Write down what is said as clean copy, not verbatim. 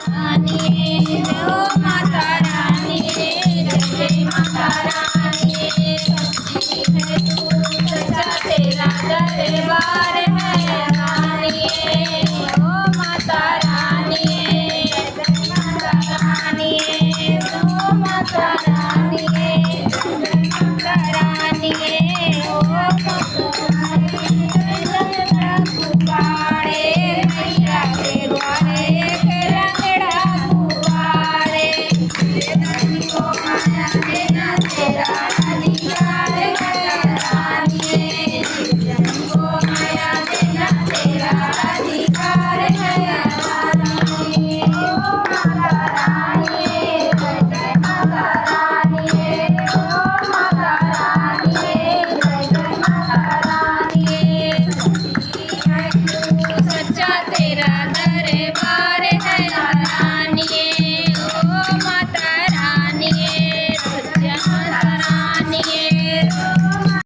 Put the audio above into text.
रानी ओ माता रानी जय माता रानी सच्ची है तू सच्चा तेरा दरबार है रानी ओ माता रानी जय माता रानी ओ माता रानी जय माता रानी ओ माता रानी जय पुकारे मैया के द्वारे रानी